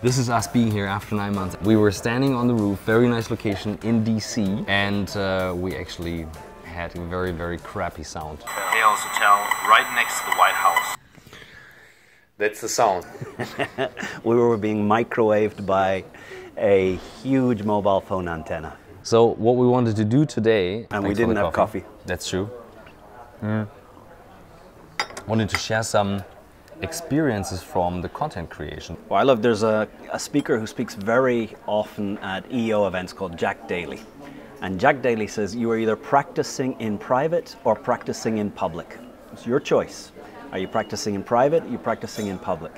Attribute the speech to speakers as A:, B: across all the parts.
A: This is us being here after 9 months. We were standing on the roof, very nice location in DC, and we actually had a very, very crappy sound.
B: Hales Hotel, right next to the White House.
A: That's the sound.
C: We were being microwaved by a huge mobile phone antenna.
A: So what we wanted to do today...
C: And we didn't have coffee.
A: That's true. Wanted to share some experiences from the content creation.
C: Well, I love, there's a speaker who speaks very often at EO events called Jack Daly. And Jack Daly says you are either practicing in private or practicing in public. It's your choice. Are you practicing in private? Are you practicing in public?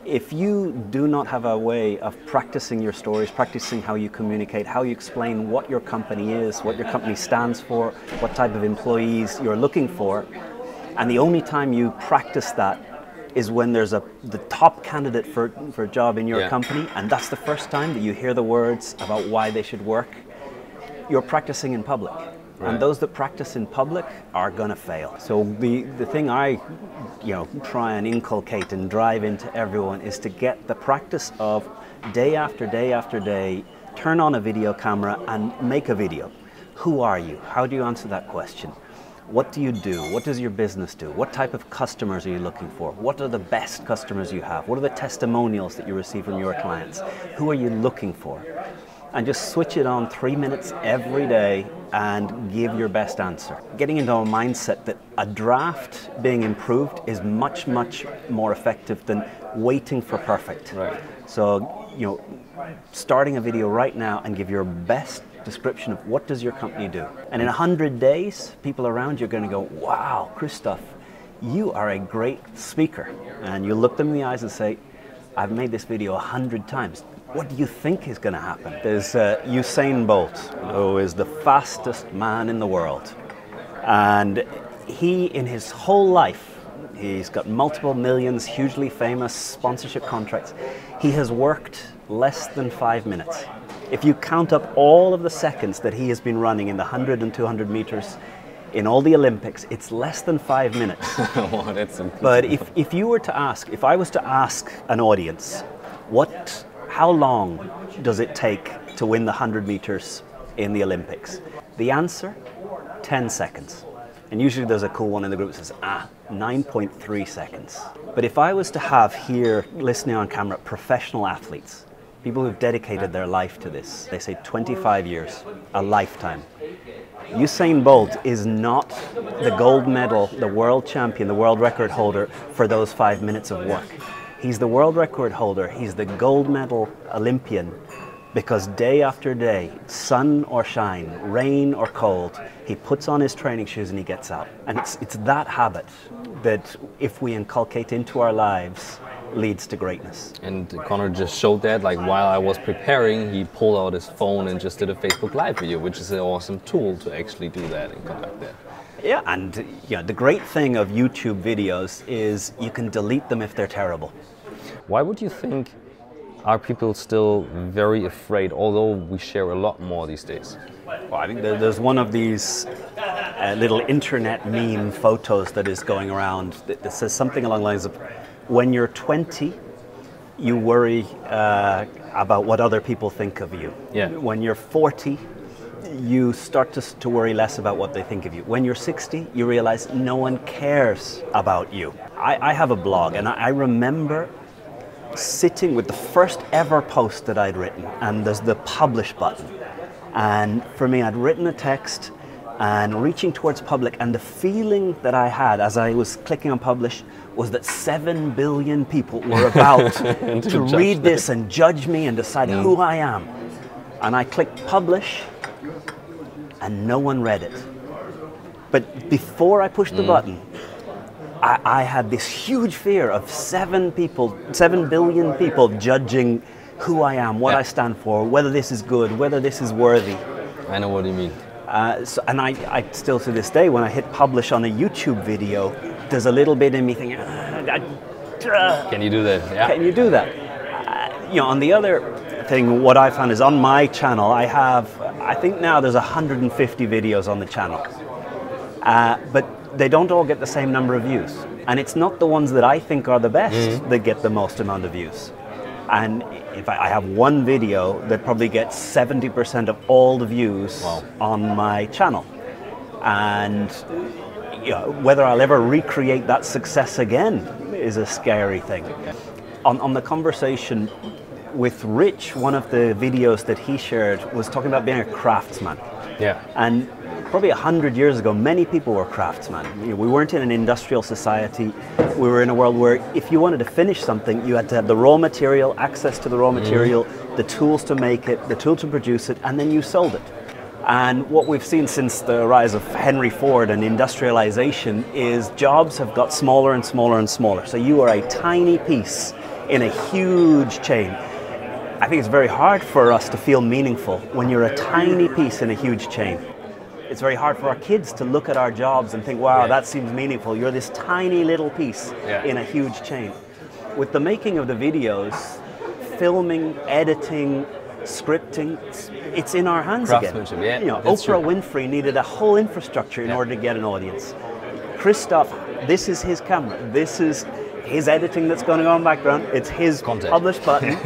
C: If you do not have a way of practicing your stories, practicing how you communicate, how you explain what your company is, what your company stands for, what type of employees you're looking for, and the only time you practice that is when there's the top candidate for a job in your company, and that's the first time that you hear the words about why they should work, you're practicing in public. Right. And those that practice in public are gonna fail. So the thing I try and inculcate and drive into everyone is to get the practice of day after day after day, turn on a video camera and make a video. Who are you? How do you answer that question? What do you do? What does your business do? What type of customers are you looking for? What are the best customers you have? What are the testimonials that you receive from your clients? Who are you looking for? And just switch it on 3 minutes every day and give your best answer. Getting into a mindset that a draft being improved is much, much more effective than waiting for perfect. Right. So, starting a video right now and give your best description of what does your company do. And in 100 days, people around you are going to go, wow, Christoph, you are a great speaker. And you look them in the eyes and say, I've made this video 100 times. What do you think is going to happen? There's Usain Bolt, who is the fastest man in the world. And he, in his whole life, he's got multiple millions, hugely famous sponsorship contracts. He has worked less than 5 minutes. If you count up all of the seconds that he has been running in the 100 and 200 meters in all the Olympics, it's less than 5 minutes.
A: Oh, that's
C: but if you were to ask, if I was to ask an audience, how long does it take to win the 100 meters in the Olympics? The answer, 10 seconds. And usually there's a cool one in the group that says, 9.3 seconds. But if I was to have here, listening on camera, professional athletes, people who've dedicated their life to this, they say 25 years, a lifetime. Usain Bolt is not the gold medal, the world champion, the world record holder for those 5 minutes of work. He's the world record holder, he's the gold medal Olympian, because day after day, sun or shine, rain or cold, he puts on his training shoes and he gets out. And it's that habit that, if we inculcate into our lives, leads to greatness.
A: And Connor just showed that, like, while I was preparing, he pulled out his phone and just did a Facebook Live video, which is an awesome tool to actually do that and conduct that.
C: Yeah, and the great thing of YouTube videos is you can delete them if they're terrible.
A: Why would you think are people still very afraid, although we share a lot more these days?
C: Well, I think there's one of these little internet meme photos that is going around that says something along the lines of, when you're 20, you worry about what other people think of you. Yeah. When you're 40, you start to worry less about what they think of you. When you're 60, you realize no one cares about you. I have a blog, and I remember sitting with the first ever post that I'd written, and there's the publish button. And for me, I'd written a text and reaching towards public, and the feeling that I had as I was clicking on publish was that 7 billion people were about to read this and judge me and decide who I am. And I clicked publish, and no one read it. But before I pushed the button, I had this huge fear of 7 billion people judging who I am, what I stand for, whether this is good, whether this is worthy.
A: I know what you mean.
C: And I still, to this day, when I hit publish on a YouTube video, there's a little bit in me thinking,
A: can you do that? Yeah.
C: Can you do that? On the other thing, what I found is on my channel, I think now there's 150 videos on the channel. But they don't all get the same number of views. And it's not the ones that I think are the best that get the most amount of views. And in fact, I have one video that probably gets 70% of all the views on my channel. And you know, whether I'll ever recreate that success again is a scary thing. On the conversation with Rich, one of the videos that he shared was talking about being a craftsman.
A: Yeah.
C: And probably 100 years ago, many people were craftsmen. You know, we weren't in an industrial society. We were in a world where if you wanted to finish something, you had to have the raw material, access to the raw material, the tools to make it, the tool to produce it, and then you sold it. And what we've seen since the rise of Henry Ford and industrialization is jobs have got smaller and smaller and smaller. So you are a tiny piece in a huge chain. I think it's very hard for us to feel meaningful when you're a tiny piece in a huge chain. It's very hard for our kids to look at our jobs and think, wow, that seems meaningful. You're this tiny little piece in a huge chain. With the making of the videos, filming, editing, scripting, it's in our hands again.
A: Yeah,
C: you know, Oprah Winfrey needed a whole infrastructure in order to get an audience. Christoph, this is his camera. This is his editing that's going on in the background. It's his publish button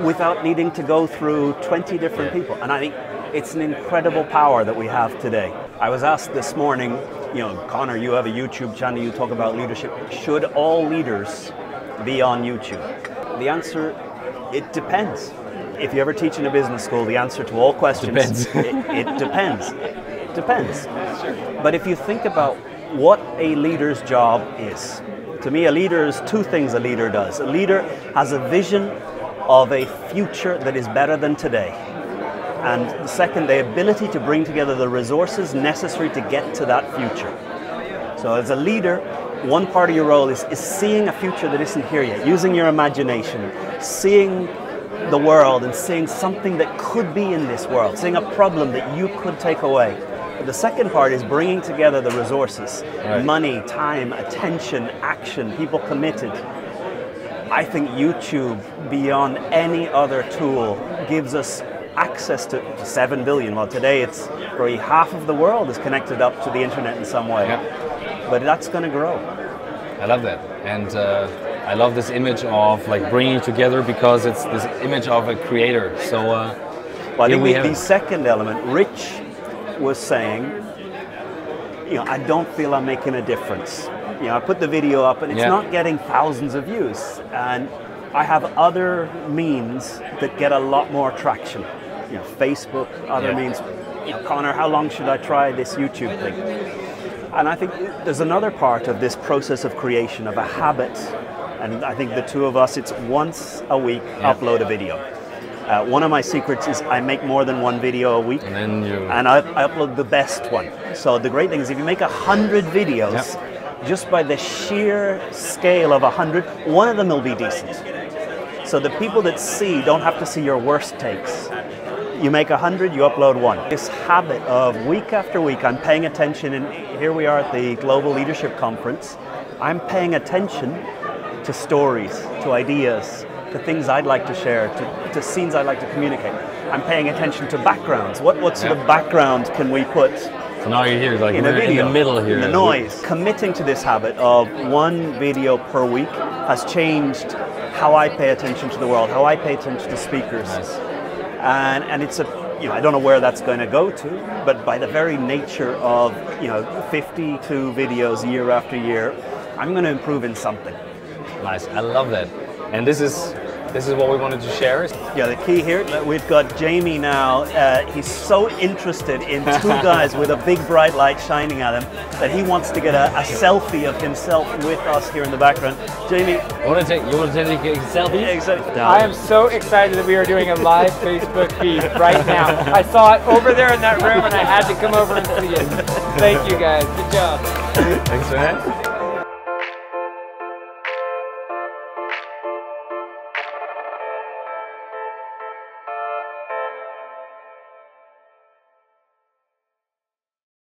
C: without needing to go through 20 different people. And I think it's an incredible power that we have today. I was asked this morning, you know, Connor, you have a YouTube channel, you talk about leadership. Should all leaders be on YouTube? The answer, it depends. If you ever teach in a business school, the answer to all questions, it depends. It depends. But if you think about what a leader's job is, to me, a leader is two things a leader does. A leader has a vision of a future that is better than today. And second, the ability to bring together the resources necessary to get to that future. So as a leader, one part of your role is seeing a future that isn't here yet, using your imagination, seeing the world and seeing something that could be in this world, seeing a problem that you could take away. But the second part is bringing together the resources, money, time, attention, action, people committed. I think YouTube, beyond any other tool, gives us access to 7 billion. Well, today it's probably half of the world is connected up to the internet in some way. But that's going to grow.
A: I love that. And I love this image of like bringing together, because it's this image of a creator. So
C: well, I think the second element, Rich was saying, you know, I don't feel I'm making a difference. You know, I put the video up and it's not getting thousands of views, and I have other means that get a lot more traction. You know, Facebook, other means. You know, Connor, how long should I try this YouTube thing? And I think there's another part of this process of creation, of a habit, and I think the two of us, it's once a week upload a video. One of my secrets is I make more than one video a week, and I upload the best one. So the great thing is if you make 100 videos, just by the sheer scale of 100, one of them will be decent. So the people that see don't have to see your worst takes. You make 100, you upload one. This habit of week after week, I'm paying attention, and here we are at the Global Leadership Conference, I'm paying attention to stories, to ideas, to things I'd like to share, to scenes I'd like to communicate. I'm paying attention to backgrounds. What sort of background can we put
A: so now you're here, like
C: in a video,
A: in the middle here.
C: The noise. Committing to this habit of one video per week has changed how I pay attention to the world, how I pay attention to speakers. And it's a, you know, I don't know where that's going to go to, but by the very nature of, you know, 52 videos year after year, I'm going to improve in something.
A: Nice, I love that. And this is what we wanted to share.
C: Yeah, the key here, we've got Jamie now. He's so interested in two guys with a big bright light shining at him that he wants to get a selfie of himself with us here in the background. Jamie,
A: you want to take a selfie?
C: Yeah, exactly.
D: I am so excited that we are doing a live Facebook feed right now. I saw it over there in that room and I had to come over and see it. Thank you guys. Good job.
A: Thanks, man.